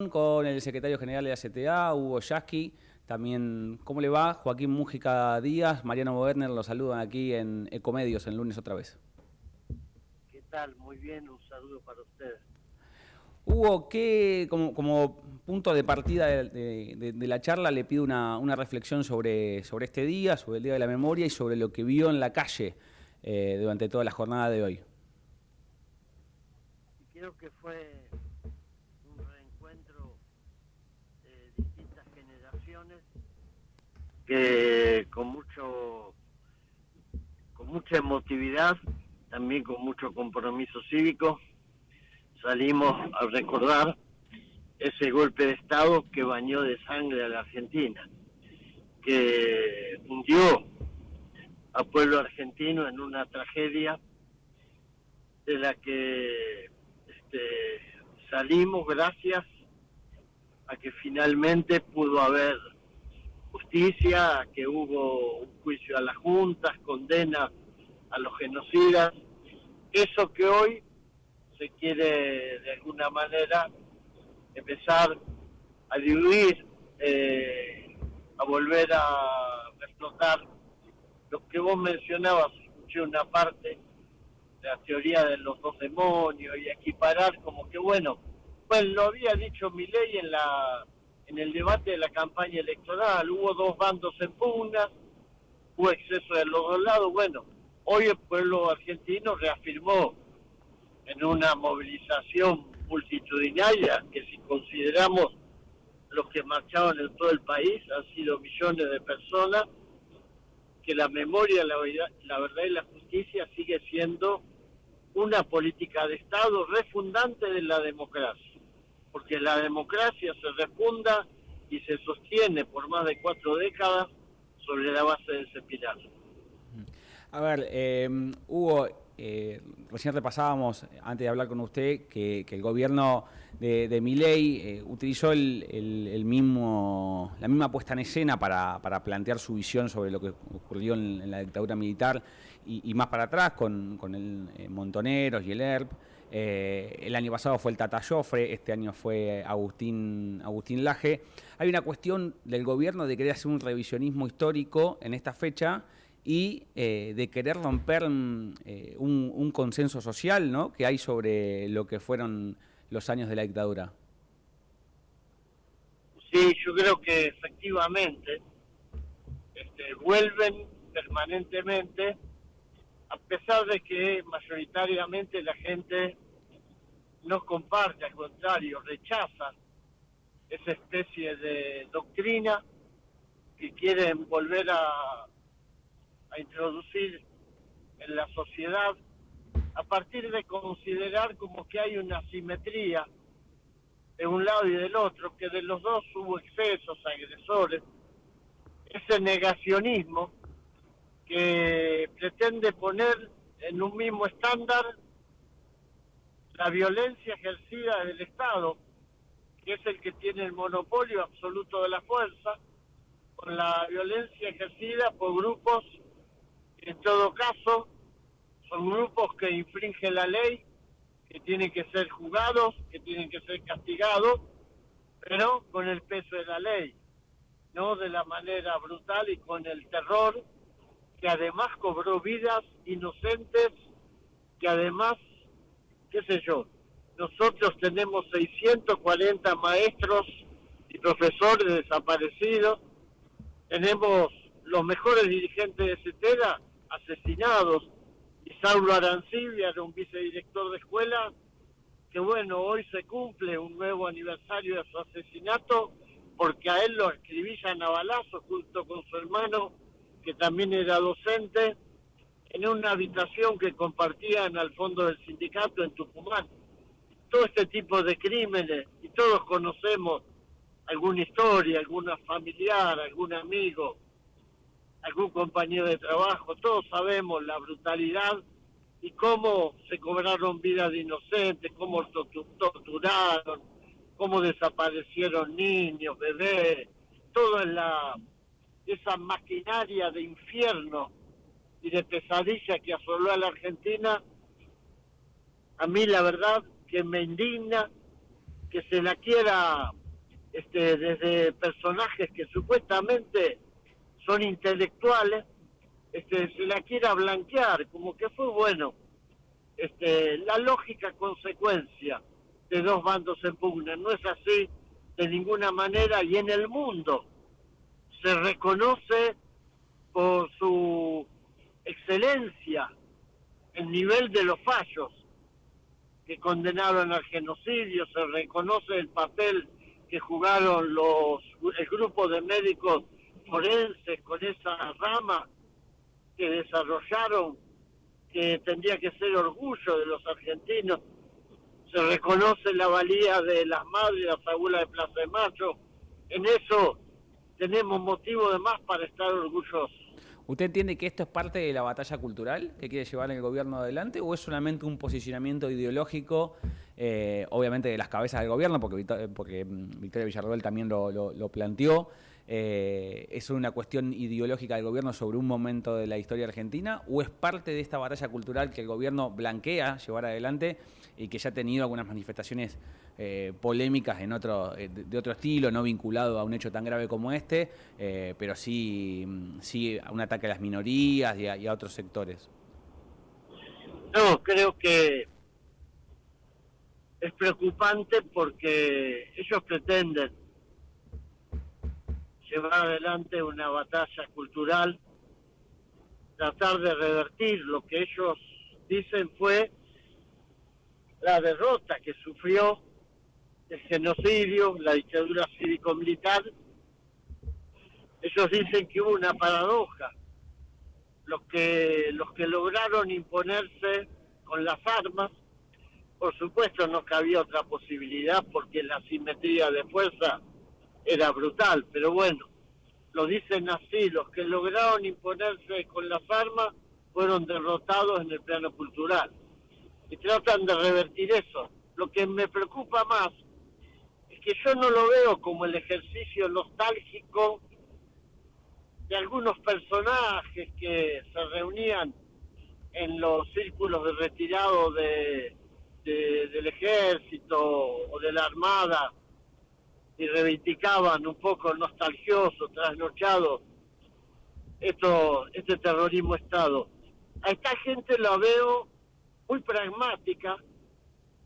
comunicación con el secretario general de la CTA, Hugo Yasky. También, ¿cómo le va? Joaquín Mújica Díaz, Mariano Werner, los saludan aquí en Ecomedios, en Lunes otra vez. ¿Qué tal? Muy bien, un saludo para ustedes. Hugo, como punto de partida de la charla, le pido una reflexión sobre este día, sobre el Día de la Memoria y sobre lo que vio en la calle durante toda la jornada de hoy. Y creo que fue un reencuentro de distintas generaciones que con mucha emotividad, también con mucho compromiso cívico, salimos a recordar ese golpe de Estado que bañó de sangre a la Argentina, que hundió al pueblo argentino en una tragedia de la que salimos gracias a que finalmente pudo haber justicia, a que hubo un juicio a las juntas, condena a los genocidas. Eso que hoy se quiere de alguna manera empezar a diluir, a volver a explotar. Lo que vos mencionabas, escuché una parte de la teoría de los dos demonios y equiparar como que bueno, pues lo había dicho Milei en el debate de la campaña electoral, hubo dos bandos en pugna, hubo exceso de los dos lados. Bueno, hoy el pueblo argentino reafirmó en una movilización multitudinaria, que si consideramos los que marchaban en todo el país, han sido millones de personas, que la memoria, la verdad y la justicia sigue siendo una política de Estado refundante de la democracia, porque la democracia se refunda y se sostiene por más de 4 décadas sobre la base de ese pilar. A ver, Hugo, recién repasábamos, antes de hablar con usted, que el gobierno de Milei utilizó la misma puesta en escena para plantear su visión sobre lo que ocurrió en la dictadura militar y más para atrás con el Montoneros y el ERP. El año pasado fue el Tata Joffre, este año fue Agustín Laje. Hay una cuestión del gobierno de querer hacer un revisionismo histórico en esta fecha y de querer romper un consenso social, ¿no?, que hay sobre lo que fueron los años de la dictadura. Sí, yo creo que efectivamente vuelven permanentemente, a pesar de que mayoritariamente la gente no comparte, al contrario, rechaza esa especie de doctrina que quieren volver a introducir en la sociedad, a partir de considerar como que hay una simetría de un lado y del otro, que de los dos hubo excesos, agresores, ese negacionismo que pretende poner en un mismo estándar la violencia ejercida del Estado, que es el que tiene el monopolio absoluto de la fuerza, con la violencia ejercida por grupos que en todo caso son grupos que infringen la ley, que tienen que ser juzgados, que tienen que ser castigados, pero con el peso de la ley, no de la manera brutal y con el terror, que además cobró vidas inocentes, que además, qué sé yo, nosotros tenemos 640 maestros y profesores desaparecidos, tenemos los mejores dirigentes de CETERA asesinados, y Saulo Arancibia era un vicedirector de escuela, que bueno, hoy se cumple un nuevo aniversario de su asesinato, porque a él lo acribillan a balazos junto con su hermano, que también era docente, en una habitación que compartían al fondo del sindicato en Tucumán. Todo este tipo de crímenes, y todos conocemos alguna historia, alguna familiar, algún amigo, algún compañero de trabajo, todos sabemos la brutalidad y cómo se cobraron vidas de inocentes, cómo torturaron, cómo desaparecieron niños, bebés, toda esa maquinaria de infierno y de pesadilla que asoló a la Argentina. A mí la verdad que me indigna, que se la quiera desde personajes que supuestamente son intelectuales, se la quiera blanquear, como que fue bueno. La lógica consecuencia de dos bandos en pugna, no es así de ninguna manera, y en el mundo se reconoce por su excelencia el nivel de los fallos que condenaron al genocidio, se reconoce el papel que jugaron el grupo de médicos forenses con esa rama que desarrollaron, que tendría que ser orgullo de los argentinos. Se reconoce la valía de las madres, las abuelas de Plaza de Mayo. En eso tenemos motivo de más para estar orgullosos. ¿Usted entiende que esto es parte de la batalla cultural que quiere llevar el gobierno adelante o es solamente un posicionamiento ideológico, obviamente de las cabezas del gobierno, porque Victoria Villarroel también lo planteó? ¿Es una cuestión ideológica del gobierno sobre un momento de la historia argentina o es parte de esta batalla cultural que el gobierno blanquea llevar adelante y que ya ha tenido algunas manifestaciones polémicas de otro estilo, no vinculado a un hecho tan grave como este, pero sí a un ataque a las minorías y a otros sectores? No, creo que es preocupante porque ellos pretenden llevar adelante una batalla cultural, tratar de revertir lo que ellos dicen fue la derrota que sufrió el genocidio, la dictadura cívico-militar. Ellos dicen que hubo una paradoja. Los que lograron imponerse con las armas, por supuesto no cabía otra posibilidad porque la asimetría de fuerza era brutal, pero bueno, lo dicen así, los que lograron imponerse con las armas fueron derrotados en el plano cultural y tratan de revertir eso. Lo que me preocupa más es que yo no lo veo como el ejercicio nostálgico de algunos personajes que se reunían en los círculos de retirados del ejército o de la armada y reivindicaban un poco nostalgiosos, trasnochados, este terrorismo Estado. A esta gente la veo muy pragmática,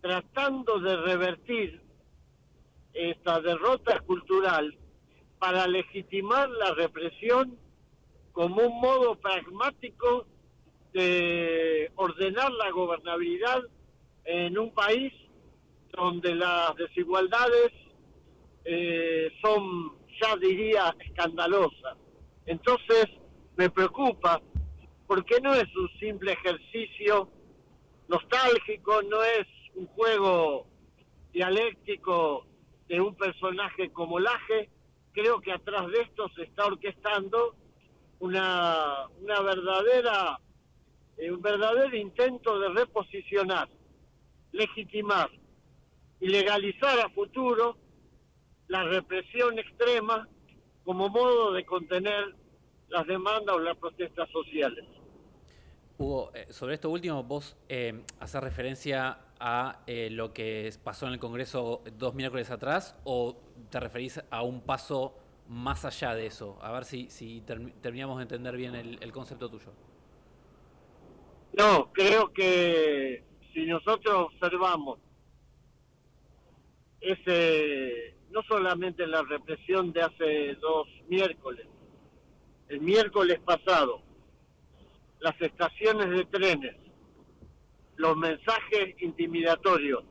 tratando de revertir esta derrota cultural para legitimar la represión como un modo pragmático de ordenar la gobernabilidad en un país donde las desigualdades son, ya diría, escandalosas. Entonces me preocupa porque no es un simple ejercicio nostálgico, no es un juego dialéctico de un personaje como Laje. Creo que atrás de esto se está orquestando un verdadero intento de reposicionar, legitimar y legalizar a futuro la represión extrema como modo de contener las demandas o las protestas sociales. Hugo, sobre esto último, vos haces referencia a lo que pasó en el Congreso 2 miércoles atrás, o te referís a un paso más allá de eso? A ver si terminamos de entender bien el concepto tuyo. No, creo que si nosotros observamos no solamente la represión de hace 2 miércoles, el miércoles pasado, las estaciones de trenes, los mensajes intimidatorios,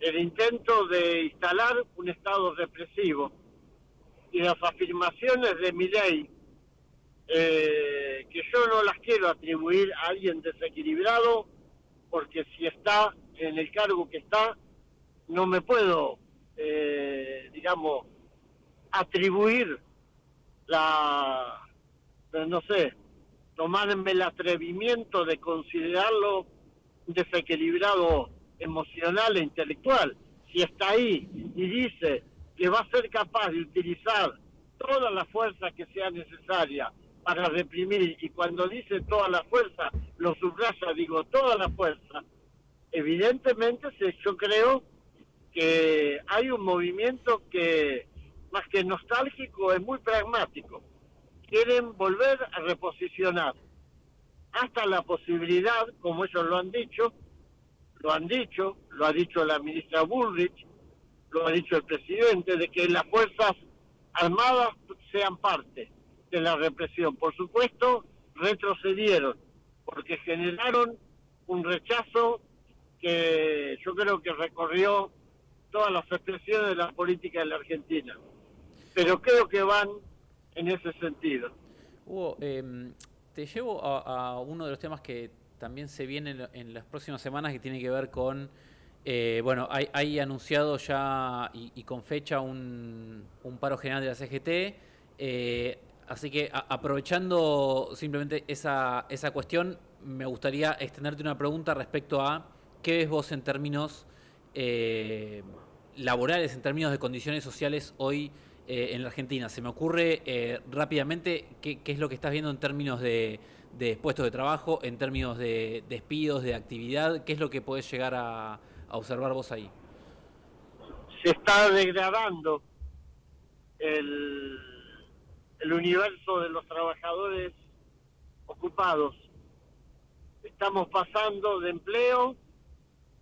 el intento de instalar un estado represivo y las afirmaciones de Milei, que yo no las quiero atribuir a alguien desequilibrado, porque si está en el cargo que está, no me puedo, atribuir tomarme el atrevimiento de considerarlo un desequilibrado emocional e intelectual. Si está ahí y dice que va a ser capaz de utilizar toda la fuerza que sea necesaria para reprimir, y cuando dice toda la fuerza, lo subraya, digo toda la fuerza, evidentemente yo creo que hay un movimiento que, más que nostálgico, es muy pragmático. Quieren volver a reposicionar hasta la posibilidad, como ellos lo han dicho, lo ha dicho la ministra Bullrich, lo ha dicho el presidente, de que las Fuerzas Armadas sean parte de la represión. Por supuesto, retrocedieron, porque generaron un rechazo que yo creo que recorrió todas las expresiones de la política de la Argentina. Pero creo que van en ese sentido. Hugo, te llevo a uno de los temas que también se viene en las próximas semanas, que tiene que ver con, bueno, hay anunciado ya y con fecha un paro general de la CGT, así que aprovechando simplemente esa cuestión, me gustaría extenderte una pregunta respecto a qué ves vos en términos laborales, en términos de condiciones sociales hoy en la Argentina. Se me ocurre rápidamente qué es lo que estás viendo en términos de puestos de trabajo, en términos de despidos, de actividad, qué es lo que podés llegar a observar vos ahí. Se está degradando el universo de los trabajadores ocupados. Estamos pasando de empleo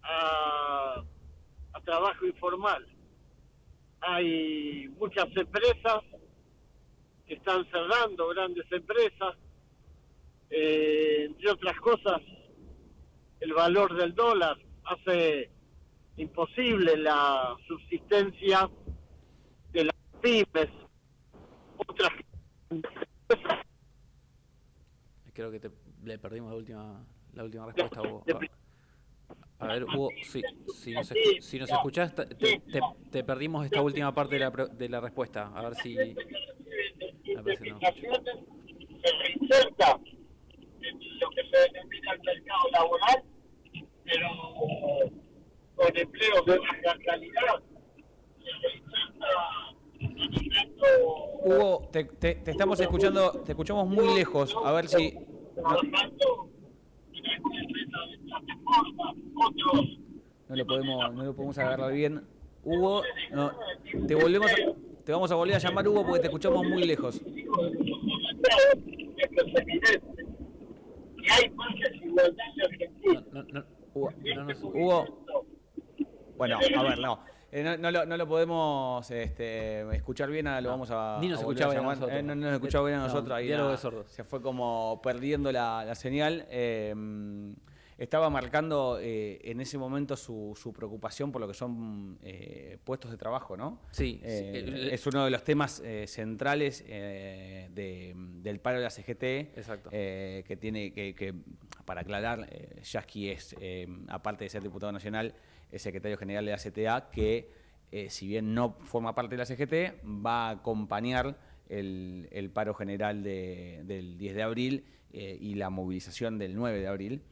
a trabajo informal. Hay muchas empresas que están cerrando, grandes empresas, entre otras cosas, el valor del dólar hace imposible la subsistencia de las pymes. Otras empresas. Creo que le perdimos la última respuesta, Hugo. A ver, Hugo, si nos escuchás, te perdimos esta última parte de la respuesta. A ver si... Me parece que no. Se reinserta en lo que se denomina el mercado laboral, pero con empleos de baja calidad. Hugo, te estamos escuchando, te escuchamos muy lejos, a ver si... No lo podemos agarrar bien. Hugo, no, te vamos a volver a llamar, Hugo, porque te escuchamos muy lejos. Hugo, bueno, a ver, no. No lo podemos escuchar bien, lo vamos a... Ni nos escuchaba bien a nosotros. No nos escuchaba bien a nosotros. Ahí diálogo de sordos. Se fue como perdiendo la señal. Estaba marcando en ese momento su preocupación por lo que son puestos de trabajo, ¿no? Sí. Es uno de los temas centrales del paro de la CGT. Exacto. Que tiene que para aclarar, Yasky es, aparte de ser diputado nacional, es secretario general de la CTA, que si bien no forma parte de la CGT, va a acompañar el paro general del 10 de abril y la movilización del 9 de abril,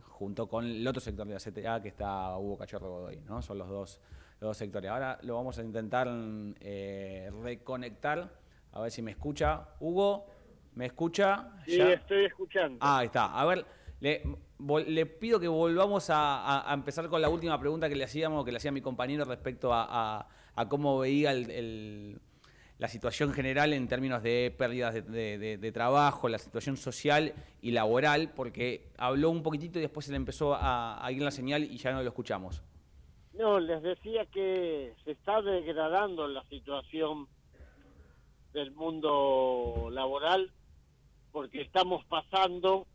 junto con el otro sector de la CTA, que está Hugo Cachorro Godoy, ¿no? Son los dos sectores. Ahora lo vamos a intentar reconectar, a ver si me escucha. Hugo, ¿me escucha? Sí, ¿ya? Estoy escuchando. Ahí está. A ver, le pido que volvamos a empezar con la última pregunta que le hacía mi compañero respecto a cómo veía la situación general en términos de pérdidas de trabajo, la situación social y laboral, porque habló un poquitito y después se le empezó a ir la señal y ya no lo escuchamos. No, les decía que se está degradando la situación del mundo laboral, porque estamos pasando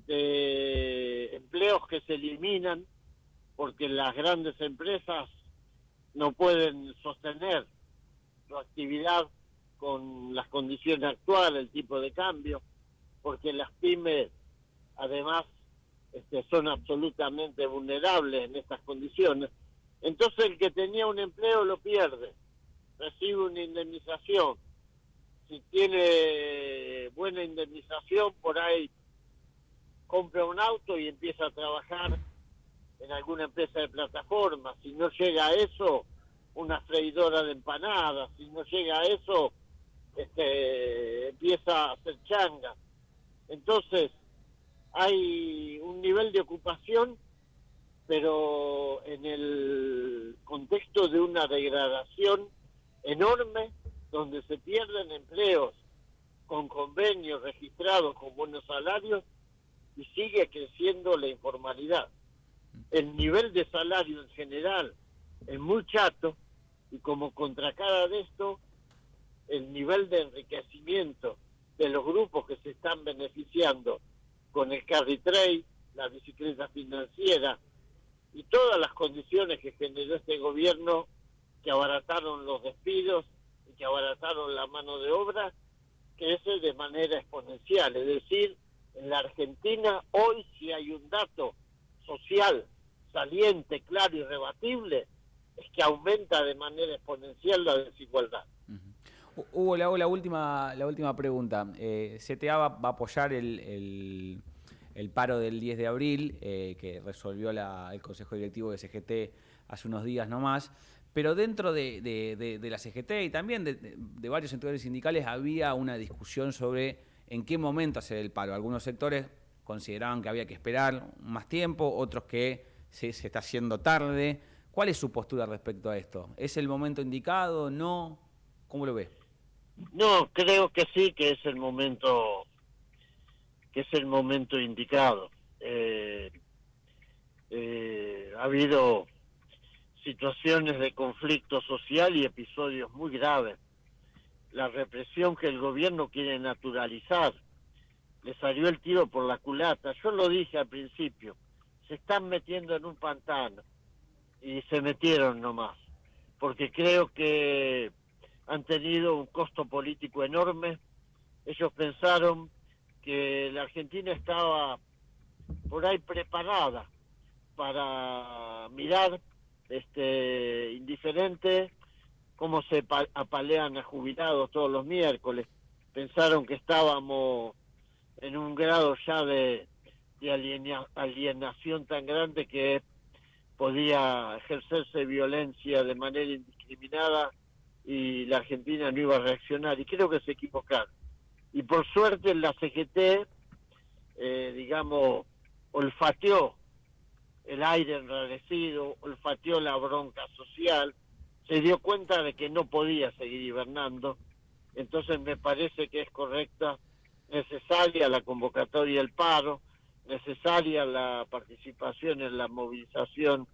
de empleos que se eliminan porque las grandes empresas no pueden sostener su actividad con las condiciones actuales, el tipo de cambio, porque las pymes además son absolutamente vulnerables en estas condiciones. Entonces el que tenía un empleo lo pierde, recibe una indemnización. Si tiene buena indemnización, por ahí compra un auto y empieza a trabajar en alguna empresa de plataforma. Si no llega a eso, una freidora de empanadas. Si no llega a eso, empieza a hacer changa. Entonces hay un nivel de ocupación pero en el contexto de una degradación enorme, donde se pierden empleos con convenios registrados con buenos salarios y sigue creciendo la informalidad. El nivel de salario en general es muy chato y como contracara de esto, el nivel de enriquecimiento de los grupos que se están beneficiando con el carry trade, la bicicleta financiera y todas las condiciones que generó este gobierno, que abarataron los despidos y que abarataron la mano de obra, crece de manera exponencial. Es decir, en la Argentina hoy si hay un dato social saliente, claro y rebatible, es que aumenta de manera exponencial la desigualdad. Hugo, le hago la última pregunta. CTA va a apoyar el paro del 10 de abril, que resolvió el Consejo Directivo de CGT hace unos días nomás, pero dentro de la CGT y también de varios sectores sindicales había una discusión sobre en qué momento hacer el paro. Algunos sectores consideraban que había que esperar más tiempo, otros que se está haciendo tarde. ¿Cuál es su postura respecto a esto? ¿Es el momento indicado? ¿No? ¿Cómo lo ve? No, creo que sí, que es el momento indicado. Ha habido situaciones de conflicto social y episodios muy graves. La represión que el gobierno quiere naturalizar, le salió el tiro por la culata. Yo lo dije al principio, se están metiendo en un pantano y se metieron nomás, porque creo que han tenido un costo político enorme. Ellos pensaron que la Argentina estaba por ahí preparada para mirar indiferente cómo se apalean a jubilados todos los miércoles. Pensaron que estábamos en un grado ya de alienación tan grande que podía ejercerse violencia de manera indiscriminada y la Argentina no iba a reaccionar, y creo que se equivocaron. Y por suerte la CGT, olfateó el aire enrarecido, olfateó la bronca social, se dio cuenta de que no podía seguir hibernando. Entonces me parece que es correcta, necesaria la convocatoria del paro, necesaria la participación en la movilización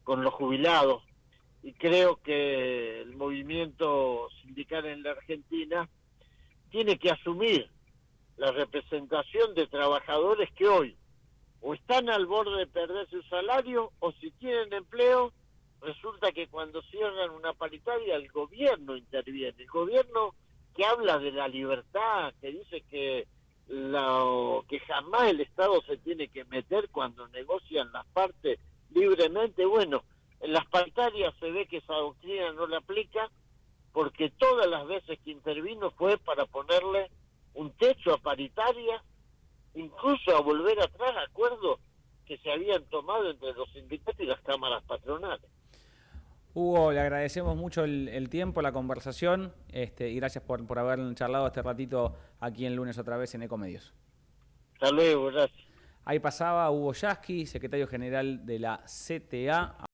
con los jubilados, y creo que el movimiento sindical en la Argentina tiene que asumir la representación de trabajadores que hoy o están al borde de perder su salario, o si tienen empleo, resulta que cuando cierran una paritaria el gobierno interviene. El gobierno que habla de la libertad, que dice que jamás el Estado se tiene que meter cuando negocian las partes libremente. Bueno, en las paritarias se ve que esa doctrina no la aplica, porque todas las veces que intervino fue para ponerle un techo a paritarias, incluso a volver atrás acuerdos que se habían tomado entre los sindicatos y las cámaras patronales. Hugo, le agradecemos mucho el tiempo, la conversación, y gracias por haber charlado este ratito aquí en Lunes otra vez en Ecomedios. Hasta luego, gracias. Ahí pasaba Hugo Yasky, secretario general de la CTA.